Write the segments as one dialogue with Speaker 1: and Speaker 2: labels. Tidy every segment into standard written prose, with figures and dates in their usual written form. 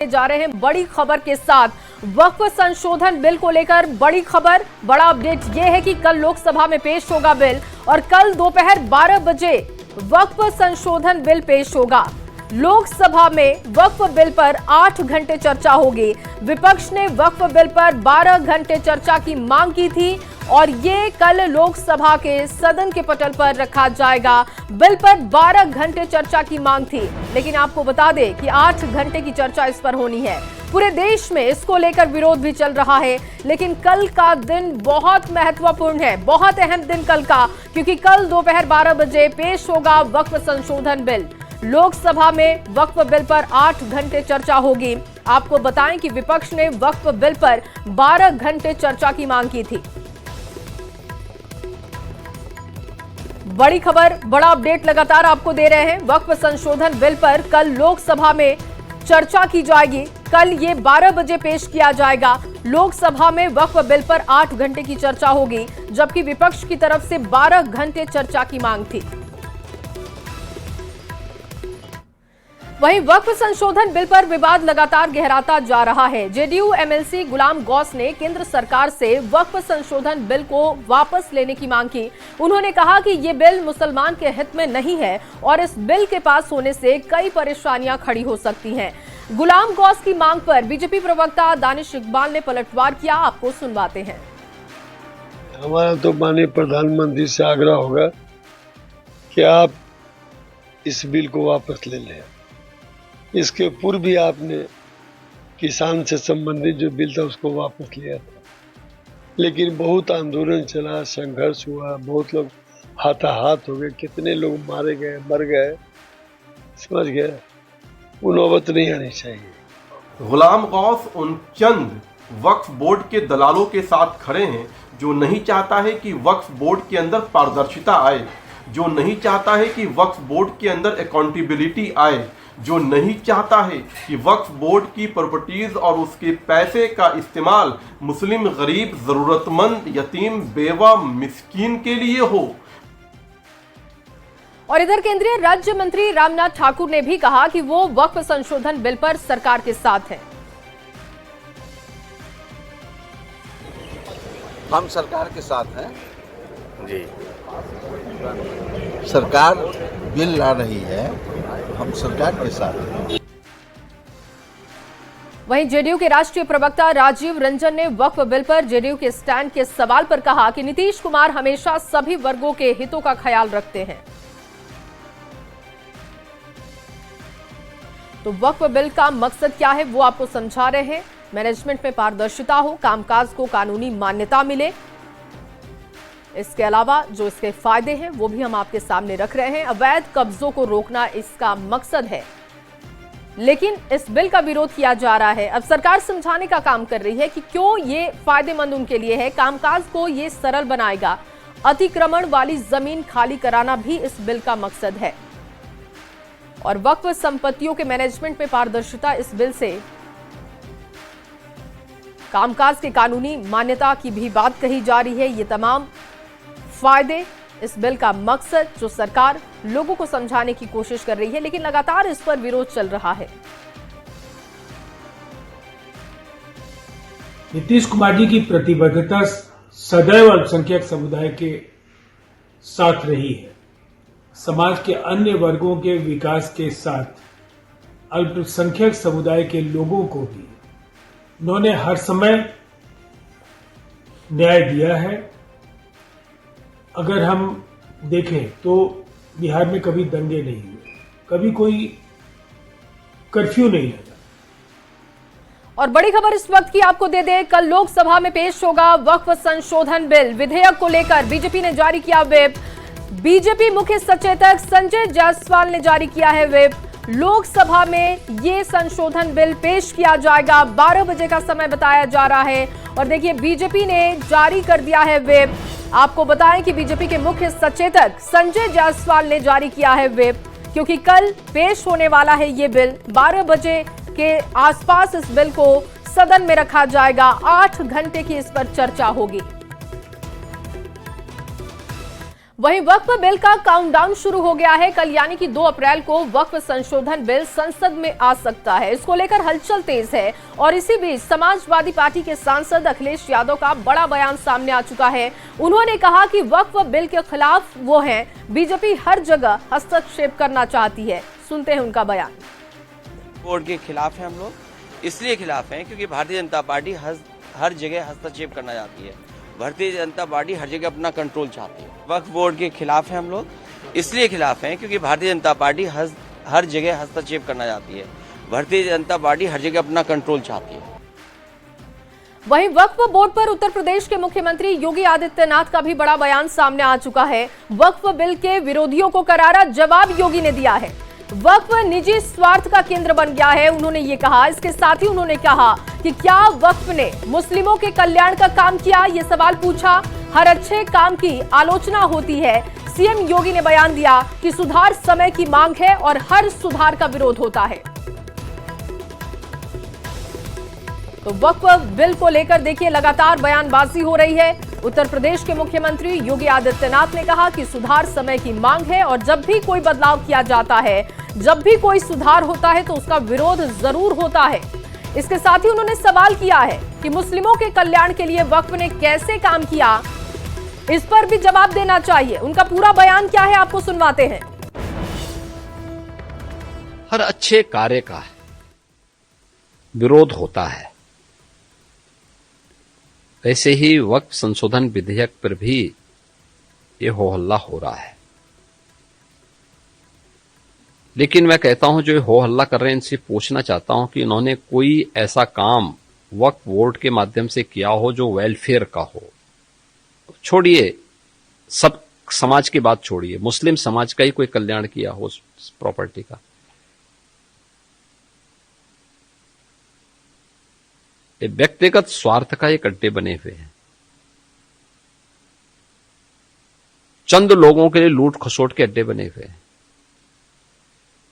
Speaker 1: जा रहे हैं बड़ी खबर के साथ। वक्फ संशोधन बिल को लेकर बड़ी खबर, बड़ा अपडेट यह है कि कल लोकसभा में पेश होगा बिल और कल दोपहर 12 बजे वक्फ संशोधन बिल पेश होगा। लोकसभा में वक्फ बिल पर 8 घंटे चर्चा होगी। विपक्ष ने वक्फ बिल पर 12 घंटे चर्चा की मांग की थी और ये कल लोकसभा के सदन के पटल पर रखा जाएगा। बिल पर 12 घंटे चर्चा की मांग थी, लेकिन आपको बता दें कि 8 घंटे की चर्चा इस पर होनी है। पूरे देश में इसको लेकर विरोध भी चल रहा है, लेकिन कल का दिन बहुत महत्वपूर्ण है, बहुत अहम दिन कल का, क्योंकि कल दोपहर 12 बजे पेश होगा वक्फ संशोधन बिल। लोकसभा में वक्फ बिल पर 8 घंटे चर्चा होगी। आपको बताएं कि विपक्ष ने वक्फ बिल पर 12 घंटे चर्चा की मांग की थी। बड़ी खबर, बड़ा अपडेट लगातार आपको दे रहे हैं। वक्फ संशोधन बिल पर कल लोकसभा में चर्चा की जाएगी। कल ये 12 बजे पेश किया जाएगा। लोकसभा में वक्फ बिल पर 8 घंटे की चर्चा होगी, जबकि विपक्ष की तरफ से 12 घंटे चर्चा की मांग थी। वहीं वक्फ संशोधन बिल पर विवाद लगातार गहराता जा रहा है। जेडीयू एमएलसी गुलाम गौस ने केंद्र सरकार से वक्फ संशोधन बिल को वापस लेने की मांग की। उन्होंने कहा कि ये बिल मुसलमान के हित में नहीं है और इस बिल के पास होने से कई परेशानियां खड़ी हो सकती हैं। गुलाम गौस की मांग पर बीजेपी प्रवक्ता दानिश इकबाल ने पलटवार किया। आपको सुनवाते हैं।
Speaker 2: हमारा तो माननीय प्रधानमंत्री से आग्रह होगा कि आप इस बिल को वापस ले लें। इसके पूर्व भी आपने किसान से संबंधित जो बिल था उसको वापस लिया था, लेकिन बहुत आंदोलन चला, संघर्ष हुआ, बहुत लोग हाथाहाथ हो गए, कितने लोग मारे गए, मर गए, समझ गए। वो नौबत नहीं आनी चाहिए।
Speaker 3: गुलाम गौस उन चंद वक्फ बोर्ड के दलालों के साथ खड़े हैं जो नहीं चाहता है कि वक्फ बोर्ड के अंदर पारदर्शिता आए, जो नहीं चाहता है कि वक्फ बोर्ड के अंदर अकाउंटेबिलिटी आए, जो नहीं चाहता है कि वक्फ बोर्ड की प्रॉपर्टीज और उसके पैसे का इस्तेमाल मुस्लिम गरीब, जरूरतमंद, यतीम, बेवा, मिस्कीन के लिए हो।
Speaker 1: और इधर केंद्रीय राज्य मंत्री रामनाथ ठाकुर ने भी कहा कि वो वक्फ संशोधन बिल पर सरकार के साथ हैं।
Speaker 4: हम सरकार के साथ हैं जी। सरकार बिल ला रही है, हम सरकार के साथ हैं।
Speaker 1: वहीं जेडीयू के राष्ट्रीय प्रवक्ता राजीव रंजन ने वक्फ बिल पर जेडीयू के स्टैंड के सवाल पर कहा कि नीतीश कुमार हमेशा सभी वर्गों के हितों का ख्याल रखते हैं। तो वक्फ बिल का मकसद क्या है वो आपको समझा रहे हैं। मैनेजमेंट में पारदर्शिता हो, कामकाज को कानूनी मान्यता मिले, इसके अलावा जो इसके फायदे हैं वो भी हम आपके सामने रख रहे हैं। अवैध कब्जों को रोकना इसका मकसद है, लेकिन इस बिल का विरोध किया जा रहा है। अब सरकार समझाने का काम कर रही है कि क्यों ये फायदेमंद उनके लिए है। कामकाज को ये सरल बनाएगा। अतिक्रमण वाली जमीन खाली कराना भी इस बिल का मकसद है और वक्फ संपत्तियों के मैनेजमेंट में पारदर्शिता इस बिल से कामकाज के कानूनी मान्यता की भी बात कही जा रही है। ये तमाम फायदे इस बिल का मकसद जो सरकार लोगों को समझाने की कोशिश कर रही है, लेकिन लगातार इस पर विरोध चल रहा है।
Speaker 5: नीतीश कुमार जी की प्रतिबद्धता सदैव अल्पसंख्यक समुदाय के साथ रही है। समाज के अन्य वर्गों के विकास के साथ अल्पसंख्यक समुदाय के लोगों को भी उन्होंने हर समय न्याय दिया है। अगर हम देखें तो बिहार में कभी दंगे नहीं हुए, कभी कोई कर्फ्यू नहीं लगा।
Speaker 1: और बड़ी खबर इस वक्त की आपको दे दे, कल लोकसभा में पेश होगा वक्फ संशोधन बिल। विधेयक को लेकर बीजेपी ने जारी किया व्हिप। बीजेपी मुख्य सचेतक संजय जायसवाल ने जारी किया है व्हिप। लोकसभा में ये संशोधन बिल पेश किया जाएगा। 12 बजे का समय बताया जा रहा है और देखिए बीजेपी ने जारी कर दिया है व्हिप। आपको बताएं कि बीजेपी के मुख्य सचेतक संजय जायसवाल ने जारी किया है व्हिप, क्योंकि कल पेश होने वाला है ये बिल। 12 बजे के आसपास इस बिल को सदन में रखा जाएगा। 8 घंटे की इस पर चर्चा होगी। वहीं वक्फ बिल का काउंटडाउन शुरू हो गया है। कल यानी कि 2 अप्रैल को वक्फ संशोधन बिल संसद में आ सकता है। इसको लेकर हलचल तेज है और इसी बीच समाजवादी पार्टी के सांसद अखिलेश यादव का बड़ा बयान सामने आ चुका है। उन्होंने कहा कि वक्फ बिल के खिलाफ वो हैं, बीजेपी हर जगह हस्तक्षेप करना चाहती है। सुनते हैं उनका बयान।
Speaker 6: बोर्ड के खिलाफ हैं हम लोग, इसलिए खिलाफ हैं क्योंकि भारतीय जनता पार्टी हर जगह हस्तक्षेप करना चाहती है। भारतीय जनता पार्टी हर जगह अपना कंट्रोल चाहती है। वक्फ बोर्ड के खिलाफ हैं हम लोग, इसलिए खिलाफ हैं क्योंकि भारतीय जनता पार्टी हर जगह हस्तक्षेप करना चाहती है। भारतीय जनता पार्टी हर जगह अपना कंट्रोल चाहती है।
Speaker 1: वहीं वक्फ बोर्ड पर उत्तर प्रदेश के मुख्यमंत्री योगी आदित्यनाथ का भी बड़ा बयान सामने आ चुका है। वक्फ बिल के विरोधियों को करारा जवाब योगी ने दिया है। वक्फ निजी स्वार्थ का केंद्र बन गया है, उन्होंने ये कहा। इसके साथ ही उन्होंने कहा कि क्या वक्फ ने मुस्लिमों के कल्याण का काम किया, ये सवाल पूछा। हर अच्छे काम की आलोचना होती है। सीएम योगी ने बयान दिया कि सुधार समय की मांग है और हर सुधार का विरोध होता है। तो वक्फ बिल को लेकर देखिए लगातार बयानबाजी हो रही है। उत्तर प्रदेश के मुख्यमंत्री योगी आदित्यनाथ ने कहा कि सुधार समय की मांग है और जब भी कोई बदलाव किया जाता है, जब भी कोई सुधार होता है तो उसका विरोध जरूर होता है। इसके साथ ही उन्होंने सवाल किया है कि मुस्लिमों के कल्याण के लिए वक्फ ने कैसे काम किया, इस पर भी जवाब देना चाहिए। उनका पूरा बयान क्या है आपको सुनवाते हैं।
Speaker 7: हर अच्छे कार्य का विरोध होता है, वैसे ही वक्फ संशोधन विधेयक पर भी ये हो हल्ला हो रहा है। लेकिन मैं कहता हूं जो हो हल्ला कर रहे हैं इनसे पूछना चाहता हूं कि इन्होंने कोई ऐसा काम वक्फ बोर्ड के माध्यम से किया हो जो वेलफेयर का हो। छोड़िए, सब समाज की बात छोड़िए, मुस्लिम समाज का ही कोई कल्याण किया हो उस प्रॉपर्टी का। ये व्यक्तिगत स्वार्थ का एक अड्डे बने हुए हैं। चंद लोगों के लिए लूट खसोट के अड्डे बने हुए हैं।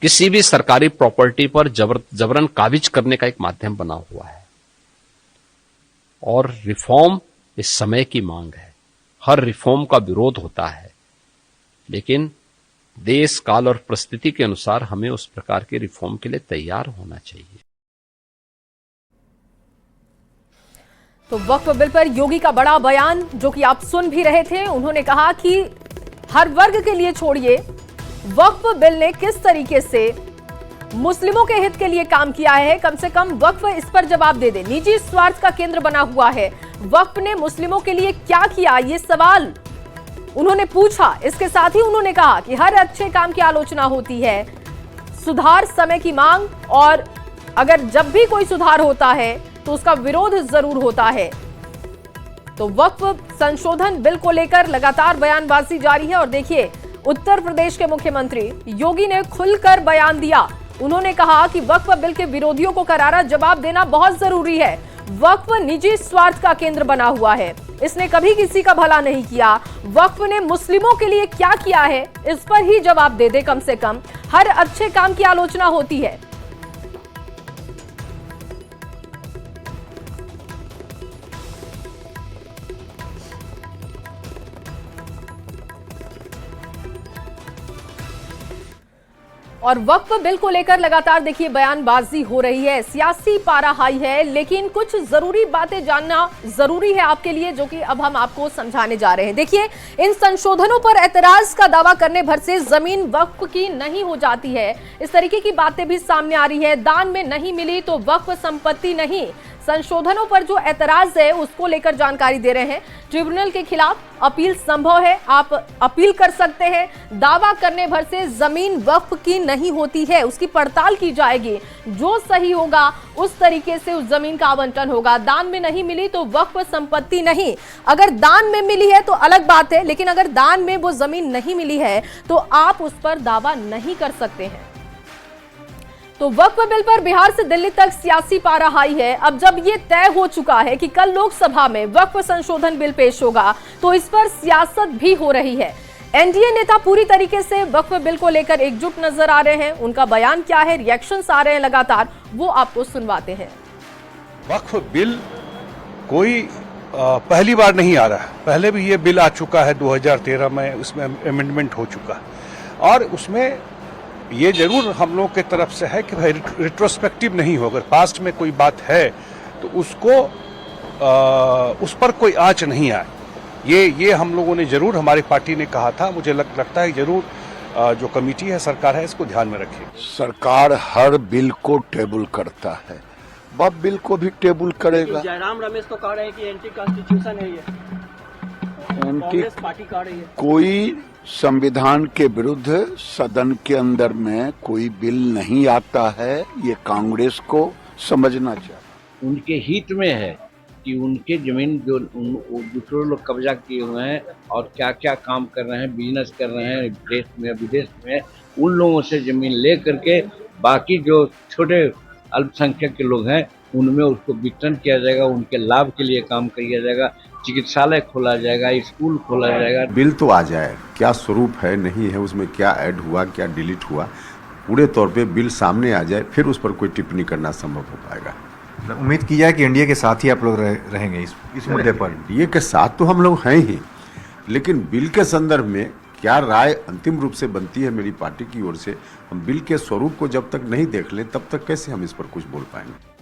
Speaker 7: किसी भी सरकारी प्रॉपर्टी पर जबरन काबिज करने का एक माध्यम बना हुआ है। और रिफॉर्म इस समय की मांग है। हर रिफॉर्म का विरोध होता है, लेकिन देश काल और परिस्थिति के अनुसार हमें उस प्रकार के रिफॉर्म के लिए तैयार होना चाहिए।
Speaker 1: तो वक्फ बिल पर योगी का बड़ा बयान जो कि आप सुन भी रहे थे। उन्होंने कहा कि हर वर्ग के लिए छोड़िए, वक्फ बिल ने किस तरीके से मुस्लिमों के हित के लिए काम किया है, कम से कम वक्फ इस पर जवाब दे दे। निजी स्वार्थ का केंद्र बना हुआ है, वक्फ ने मुस्लिमों के लिए क्या किया, ये सवाल उन्होंने पूछा। इसके साथ ही उन्होंने कहा कि हर अच्छे काम की आलोचना होती है, सुधार समय की मांग, और अगर जब भी कोई सुधार होता है तो उसका विरोध जरूर होता है। तो वक्फ संशोधन बिल को लेकर लगातार बयानबाजी जारी है। और देखिए, उत्तर प्रदेश के मुख्यमंत्री योगी ने खुलकर बयान दिया। उन्होंने कहा कि वक्फ बिल के विरोधियों को करारा जवाब देना बहुत जरूरी है। वक्फ निजी स्वार्थ का केंद्र बना हुआ है, इसने कभी किसी का भला नहीं किया। वक्फ ने मुस्लिमों के लिए क्या किया है, इस पर ही जवाब दे दे कम से कम। हर अच्छे काम की आलोचना होती है। और वक्फ बिल को लेकर लगातार देखिए बयानबाजी हो रही है, सियासी पारा हाई है। लेकिन कुछ जरूरी बातें जानना जरूरी है आपके लिए, जो कि अब हम आपको समझाने जा रहे हैं। देखिए, इन संशोधनों पर ऐतराज का दावा करने भर से जमीन वक्फ की नहीं हो जाती है। इस तरीके की बातें भी सामने आ रही है। दान में नहीं मिली तो वक्फ संपत्ति नहीं। संशोधनों पर जो ऐतराज है उसको लेकर जानकारी दे रहे हैं। ट्रिब्यूनल के खिलाफ अपील संभव है, आप अपील कर सकते हैं। दावा करने भर से जमीन वक्फ की नहीं होती है, उसकी पड़ताल की जाएगी। जो सही होगा उस तरीके से उस जमीन का आवंटन होगा। दान में नहीं मिली तो वक्फ संपत्ति नहीं। अगर दान में मिली है तो अलग बात है, लेकिन अगर दान में वो जमीन नहीं मिली है तो आप उस पर दावा नहीं कर सकते हैं। तो वक्फ बिल पर बिहार से दिल्ली तक सियासी पारा हाई है। अब जब ये तय हो चुका है कि कल लोकसभा में वक्फ संशोधन बिल पेश होगा, तो इस पर सियासत भी हो रही है। एनडीए नेता पूरी तरीके से वक्फ बिल को लेकर एकजुट नजर आ रहे हैं। उनका बयान क्या है, रिएक्शंस आ रहे हैं लगातार, वो आपको सुनवाते हैं।
Speaker 8: वक्फ बिल कोई पहली बार नहीं आ रहा है, पहले भी ये बिल आ चुका है 2013 में, उसमें अमेंडमेंट हो चुका है और उसमें ये जरूर हम लोग के तरफ से है कि भाई रिट्रोस्पेक्टिव नहीं हो, अगर पास्ट में कोई बात है तो उसको उस पर कोई आंच नहीं आए। ये हम लोगों ने जरूर, हमारी पार्टी ने कहा था, मुझे लगता है जरूर जो कमेटी है, सरकार है, इसको ध्यान में रखेगी।
Speaker 4: सरकार हर बिल को टेबल करता है, वह बिल को भी टेबल करेगा।
Speaker 9: जयराम रमेश तो कह रहे हैं कि एंटी कॉन्स्टिट्यूशन है ये, कांग्रेस पार्टी कह रही है।
Speaker 4: कोई संविधान के विरुद्ध सदन के अंदर में कोई बिल नहीं आता है, ये कांग्रेस को समझना चाहिए।
Speaker 10: उनके हित में है कि उनके जमीन जो दूसरे लोग कब्जा किए हुए हैं और क्या क्या काम कर रहे हैं, बिजनेस कर रहे हैं देश में विदेश में, उन लोगों से जमीन ले करके बाकी जो छोटे अल्पसंख्यक के लोग हैं उनमें उसको वितरण किया जाएगा, उनके लाभ के लिए काम किया जाएगा, चिकित्सालय खोला जाएगा, स्कूल खोला जाएगा।
Speaker 11: बिल तो आ जाए, क्या स्वरूप है नहीं है, उसमें क्या ऐड हुआ क्या डिलीट हुआ, पूरे तौर पे बिल सामने आ जाए, फिर उस पर कोई टिप्पणी करना संभव हो पाएगा।
Speaker 12: उम्मीद की जाए कि एनडीए के साथ ही आप लोग रहेंगे इस मुद्दे पर।
Speaker 11: एनडीए के साथ तो हम लोग हैं ही, लेकिन बिल के संदर्भ में क्या राय अंतिम रूप से बनती है मेरी पार्टी की ओर से, हम बिल के स्वरूप को जब तक नहीं देख लें तब तक कैसे हम इस पर कुछ बोल पाएंगे।